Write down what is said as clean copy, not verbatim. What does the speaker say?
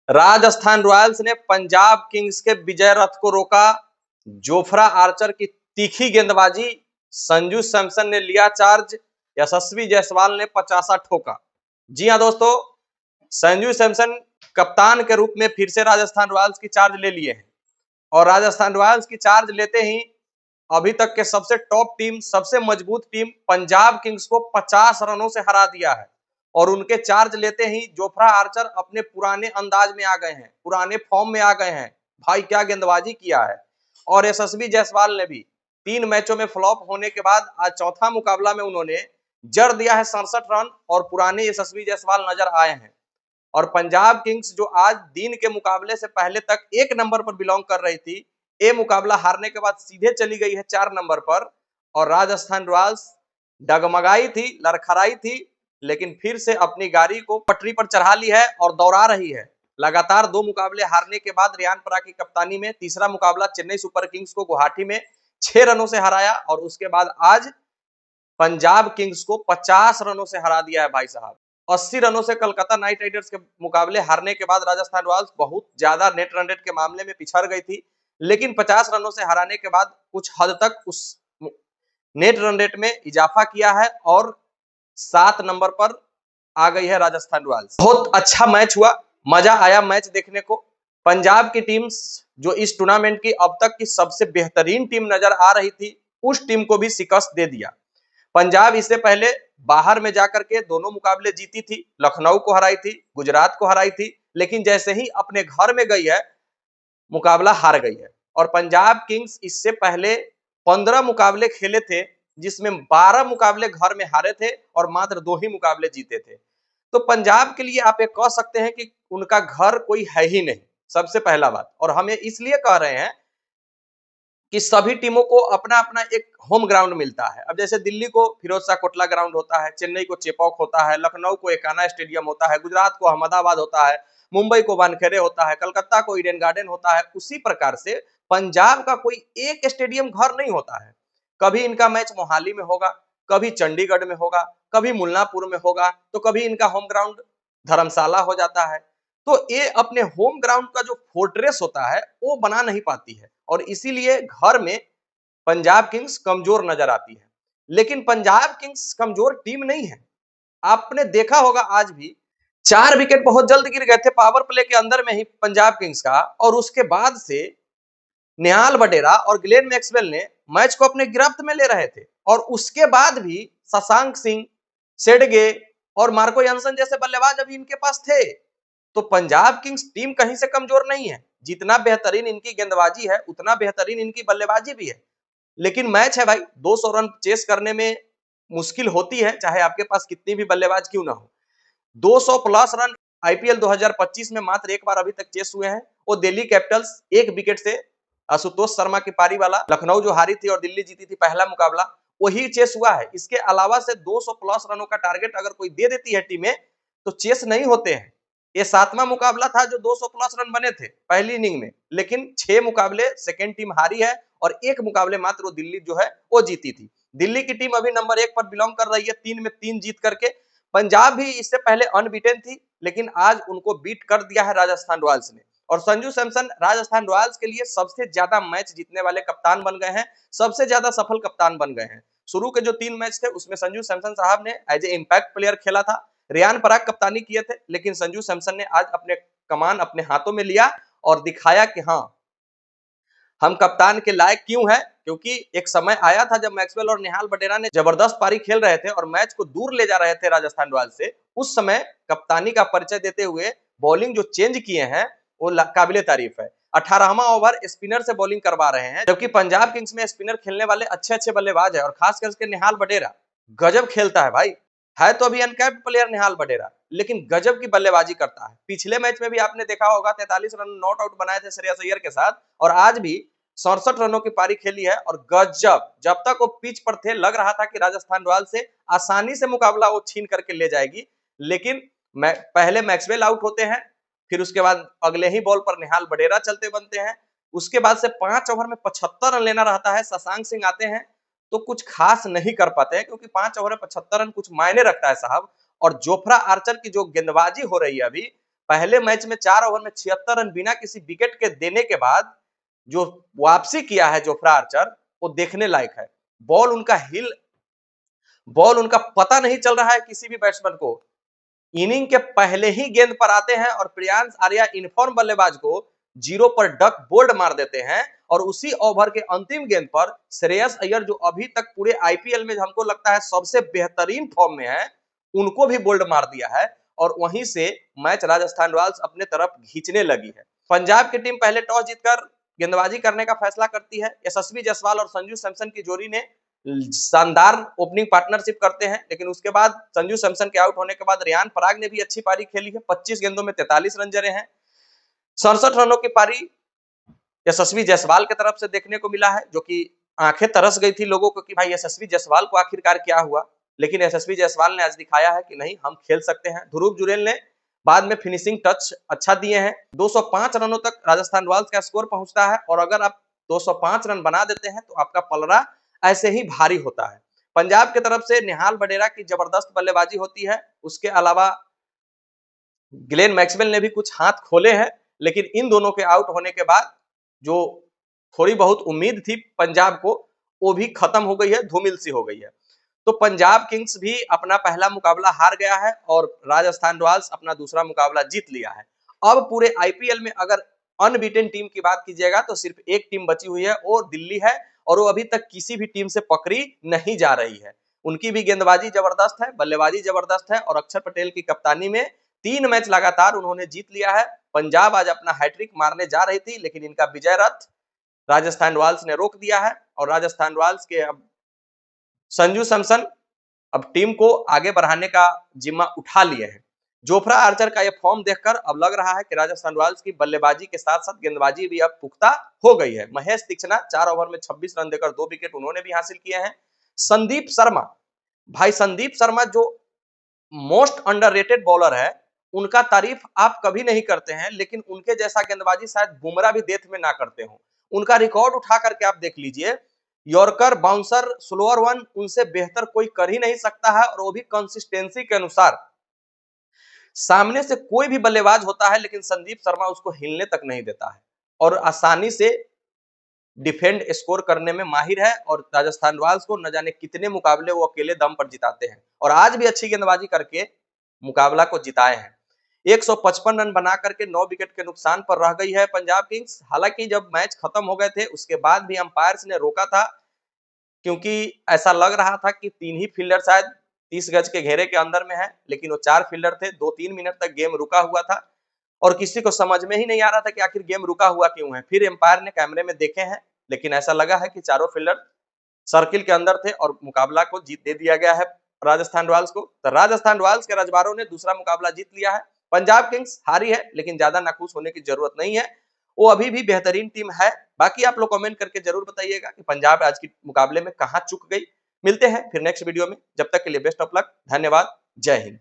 Rajasthan Royals ने Punjab Kings के विजय रथ को रोका। जोफ्रा आर्चर की तीखी गेंदबाजी, संजू सैमसन ने लिया चार्ज, यशस्वी जायसवाल ने 50 ठोका। जी हां दोस्तों, संजू सैमसन कप्तान के रूप में फिर से राजस्थान रॉयल्स की चार्ज ले लिए हैं और राजस्थान रॉयल्स की चार्ज लेते ही अभी तक के सबसे टॉप टीम, सबसे मजबूत टीम पंजाब किंग्स को 50 रनों से हरा दिया है। और उनके चार्ज लेते ही जोफ्रा आर्चर अपने पुराने अंदाज में आ गए हैं, पुराने फॉर्म में आ गए हैं। भाई क्या गेंदबाजी किया है। और यशस्वी जायसवाल ने भी 3 मैचों में फ्लॉप होने के बाद आज चौथा मुकाबला में उन्होंने जड़ दिया है 67 रन और पुराने यशस्वी जायसवाल नजर आए हैं। और पंजाब किंग्स जो आज दिन के मुकाबले से पहले तक 1 नंबर पर बिलोंग कर रही थी, ये मुकाबला हारने के बाद सीधे चली गई है 4 नंबर पर। और राजस्थान रॉयल्स डगमगाई थी, लड़खड़ाई थी, लेकिन फिर से अपनी गाड़ी को पटरी पर चढ़ा ली है और दौड़ा रही है। लगातार 2 मुकाबले हारने के बाद रियान पराग की कप्तानी में तीसरा मुकाबला चेन्नई सुपर किंग्स को गुवाहाटी में 6 रनों से हराया और उसके बाद आज पंजाब किंग्स को 50 रनों से हरा दिया है भाई साहब। 80 रनों से कलकत्ता नाइट राइडर्स के मुकाबले हारने के बाद राजस्थान रॉयल्स बहुत ज्यादा नेट रन रेट के मामले में पिछड़ गई थी, लेकिन 50 रनों से हराने के बाद कुछ हद तक उस नेट रन रेट में इजाफा किया है और 7 नंबर पर आ गई है राजस्थान रॉयल्स। बहुत अच्छा मैच हुआ, मजा आया मैच देखने को। पंजाब की टीम जो इस टूर्नामेंट की अब तक की सबसे बेहतरीन टीम नजर आ रही थी, उस टीम को भी शिकस्त दे दिया। पंजाब इससे पहले बाहर में जाकर के दोनों मुकाबले जीती थी, लखनऊ को हराई थी, गुजरात को हराई थी, लेकिन जैसे ही अपने घर में गई है मुकाबला हार गई है। और पंजाब किंग्स इससे पहले 15 मुकाबले खेले थे, जिसमें 12 मुकाबले घर में हारे थे और मात्र 2 ही मुकाबले जीते थे। तो पंजाब के लिए आप ये कह सकते हैं कि उनका घर कोई है ही नहीं, सबसे पहला बात। और हम ये इसलिए कह रहे हैं कि सभी टीमों को अपना अपना एक होम ग्राउंड मिलता है। अब जैसे दिल्ली को फिरोज शाह कोटला ग्राउंड होता है, चेन्नई को चेपॉक होता है, लखनऊ को एकाना स्टेडियम होता है, गुजरात को अहमदाबाद होता है, मुंबई को वानखेड़े होता है, कलकत्ता को ईडन गार्डन होता है। उसी प्रकार से पंजाब का कोई एक स्टेडियम घर नहीं होता है। कभी इनका मैच मोहाली में होगा, कभी चंडीगढ़ में होगा, कभी मुल्लापुर में होगा, तो कभी इनका होम ग्राउंड धर्मशाला हो जाता है। तो ये अपने होम ग्राउंड का जो फोर्ट्रेस होता है वो बना नहीं पाती है और इसीलिए घर में पंजाब किंग्स कमजोर नजर आती है। लेकिन पंजाब किंग्स कमजोर टीम नहीं है। आपने देखा होगा आज भी 4 विकेट बहुत जल्द गिर गए थे पावर प्ले के अंदर में ही पंजाब किंग्स का, और उसके बाद से निहाल वडेरा और ग्लेन मैक्सवेल ने मैच को अपने गिरफ्त में ले रहे थे और उसके बाद भी शशांक सिंह, शेडगे और मार्को यानसन जैसे बल्लेबाज अभी इनके पास थे। तो पंजाब किंग्स टीम कहीं से कमजोर नहीं है। जितना बेहतरीन इनकी गेंदबाजी है उतना बेहतरीन इनकी बल्लेबाजी भी है। लेकिन मैच है भाई, 200 रन चेस करने में मुश्किल होती है, चाहे आपके पास कितनी भी बल्लेबाज क्यों ना हो। 200 प्लस रन आईपीएल 2025 में मात्र एक बार अभी तक चेस हुए हैं, वो दिल्ली कैपिटल्स 1 विकेट से, आशुतोष शर्मा की पारी वाला, लखनऊ जो हारी थी और दिल्ली जीती थी पहला मुकाबला, वही चेस हुआ है। इसके अलावा से 200 प्लस रनों का टारगेट अगर कोई दे देती है टीमें तो चेस नहीं होते हैं। ये 7वां मुकाबला था जो 200 प्लस रन बने थे पहली इनिंग में, लेकिन 6 मुकाबले सेकेंड टीम हारी है और 1 मुकाबले मात्र वो दिल्ली जो है वो जीती थी। दिल्ली की टीम अभी नंबर 1 पर बिलोंग कर रही है 3 में 3 जीत करके। पंजाब भी इससे पहले अनबीटेन थी, लेकिन आज उनको बीट कर दिया है राजस्थान रॉयल्स ने। और संजू सैमसन राजस्थान रॉयल्स के लिए सबसे ज्यादा मैच जीतने वाले कप्तान बन गए हैं, सबसे ज्यादा सफल कप्तान बन गए हैं। शुरू के जो 3 मैच थे उसमें संजू सैमसन साहब ने एज ए इम्पैक्ट प्लेयर खेला था, रियान पराग कप्तानी किए थे, लेकिन संजू सैमसन ने आज अपने कमान अपने हाथों में लिया और दिखाया कि हाँ, हम कप्तान के लायक क्यों है। क्योंकि एक समय आया था जब मैक्सवेल और निहाल वडेरा ने जबरदस्त पारी खेल रहे थे और मैच को दूर ले जा रहे थे राजस्थान रॉयल्स से। उस समय कप्तानी का परिचय देते हुए बॉलिंग जो चेंज किए हैं वो काबिले तारीफ है। 18वां ओवर स्पिनर से बॉलिंग करवा रहे हैं, जबकि पंजाब किंग्स में स्पिनर खेलने वाले अच्छे अच्छे बल्लेबाज है और खास करके निहाल वडेरा गजब खेलता है भाई। है तो अभी अनकैप्ड प्लेयर निहाल वडेरा, लेकिन गजब की बल्लेबाजी करता है। पिछले मैच में भी आपने देखा होगा 43 रन नॉट आउट बनाए थे श्रेयस अय्यर के साथ, और आज भी 67 रनों की पारी खेली है। और गजब, जब तक वो पिच पर थे लग रहा था कि राजस्थान रॉयल्स से आसानी से मुकाबला वो छीन करके ले जाएगी, लेकिन पहले मैक्सवेल आउट होते हैं, फिर उसके बाद अगले ही बॉल पर निहाल वडेरा चलते बनते हैं। उसके बाद से 5 ओवर में 75 रन लेना रहता है, शशांक सिंह आते हैं तो कुछ खास नहीं कर पाते हैं, क्योंकि 5 ओवर में 75 रन कुछ मायने रखता है साहब। और जोफ्रा आर्चर की जो गेंदबाजी हो रही है अभी, पहले मैच में 4 ओवर में 76 रन बिना किसी विकेट के देने के बाद जो वापसी किया है जोफ्रा आर्चर, वो देखने लायक है। बॉल उनका पता नहीं चल रहा है किसी भी बैट्समैन को। इनिंग के पहले ही गेंद पर आते हैं और प्रियांश आर्या इनफॉर्म बल्लेबाज को 0 पर डक बोल्ड मार देते हैं और उसी ओवर के अंतिम गेंद पर श्रेयस अय्यर, जो अभी तक पूरे आईपीएल में हमको लगता है सबसे बेहतरीन फॉर्म में है, उनको भी बोल्ड मार दिया है और वहीं से मैच राजस्थान रॉयल्स अपने तरफ खींचने लगी है। पंजाब की टीम पहले टॉस जीतकर गेंदबाजी करने का फैसला करती है। यशस्वी जायसवाल और संजू सैमसन की जोड़ी ने शानदार ओपनिंग पार्टनरशिप करते हैं, लेकिन उसके बाद संजू सैमसन के आउट होने के बाद रियान पराग ने भी अच्छी पारी खेली है। 25 गेंदों में 43 रन जड़े हैं। 67 रनों की पारी यशस्वी जायसवाल की तरफ से देखने को मिला है, जो कि आंखें तरस गई थी लोगों को कि भाई यशस्वी जायसवाल को आखिरकार क्या हुआ, लेकिन यशस्वी जायसवाल ने आज दिखाया है कि नहीं, हम खेल सकते हैं। ध्रुव जुरेल ने बाद में फिनिशिंग टच अच्छा दिए हैं। 205 रनों तक राजस्थान रॉयल्स का स्कोर पहुंचता है और अगर आप 205 रन बना देते हैं तो आपका पलड़ा ऐसे ही भारी होता है। पंजाब की तरफ से निहाल बडेरा की जबरदस्त बल्लेबाजी होती है। उसके अलावा ग्लेन मैक्सवेल ने भी कुछ हाथ खोले हैं, लेकिन इन दोनों के आउट होने के बाद जो थोड़ी बहुत उम्मीद थी पंजाब को, वो भी खत्म हो गई है, धूमिल सी हो गई है। तो पंजाब किंग्स भी अपना पहला मुकाबला हार गया है और राजस्थान रॉयल्स अपना दूसरा मुकाबला जीत लिया है। अब पूरे आईपीएल में अगर अनबीटेन टीम की बात कीजिएगा तो सिर्फ एक टीम बची हुई है, वो दिल्ली है, और वो अभी तक किसी भी टीम से पकड़ी नहीं जा रही है। उनकी भी गेंदबाजी जबरदस्त है, बल्लेबाजी जबरदस्त है और अक्षर पटेल की कप्तानी में 3 मैच लगातार उन्होंने जीत लिया है। पंजाब आज अपना हैट्रिक मारने जा रही थी, लेकिन इनका विजय रथ राजस्थान रॉयल्स ने रोक दिया है और राजस्थान रॉयल्स के अब संजू सैमसन अब टीम को आगे बढ़ाने का जिम्मा उठा लिए हैं। जोफ्रा आर्चर का यह फॉर्म देखकर अब लग रहा है कि राजस्थान रॉयल्स की बल्लेबाजी के साथ साथ गेंदबाजी भी अब पुख्ता हो गई है। महेश तीक्ष्णा 4 ओवर में 26 रन देकर 2 विकेट उन्होंने भी हासिल किए हैं। संदीप शर्मा, भाई संदीप शर्मा जो मोस्ट अंडररेटेड बॉलर है, उनका तारीफ आप कभी नहीं करते हैं, लेकिन उनके जैसा गेंदबाजी शायद बुमराह भी डेथ में ना करते हो। उनका रिकॉर्ड उठा करके आप देख लीजिए, यॉर्कर, बाउंसर, स्लोअर वन, उनसे बेहतर कोई कर ही नहीं सकता है और वो भी कंसिस्टेंसी के अनुसार। सामने से कोई भी बल्लेबाज होता है, लेकिन संदीप शर्मा उसको हिलने तक नहीं देता है और आसानी से डिफेंड स्कोर करने में माहिर है और राजस्थान रॉयल्स को न जाने कितने मुकाबले वो अकेले दम पर जिताते हैं और आज भी अच्छी गेंदबाजी करके मुकाबला को जिताए हैं। 155 रन बना करके 9 विकेट के नुकसान पर रह गई है पंजाब किंग्स। हालांकि जब मैच खत्म हो गए थे उसके बाद भी अंपायर्स ने रोका था, क्योंकि ऐसा लग रहा था कि 3 ही फील्डर शायद 30 गज के घेरे के अंदर में है, लेकिन वो 4 फील्डर थे। 2-3 मिनट तक गेम रुका हुआ था और किसी को समझ में ही नहीं आ रहा था कि आखिर गेम रुका हुआ क्यों है। फिर एम्पायर ने कैमरे में देखे हैं, लेकिन ऐसा लगा है कि चारों फील्डर सर्किल के अंदर थे और मुकाबला को जीत दे दिया गया है राजस्थान रॉयल्स को। तो राजस्थान रॉयल्स के रजबारों ने दूसरा मुकाबला जीत लिया है। पंजाब किंग्स हारी है, लेकिन ज्यादा नाखुश होने की जरूरत नहीं है, वो अभी भी बेहतरीन टीम है। बाकी आप लोग कमेंट करके जरूर बताइएगा कि पंजाब आज के मुकाबले में कहां चूक गई। मिलते हैं फिर नेक्स्ट वीडियो में, जब तक के लिए बेस्ट ऑफ लक, धन्यवाद, जय हिंद।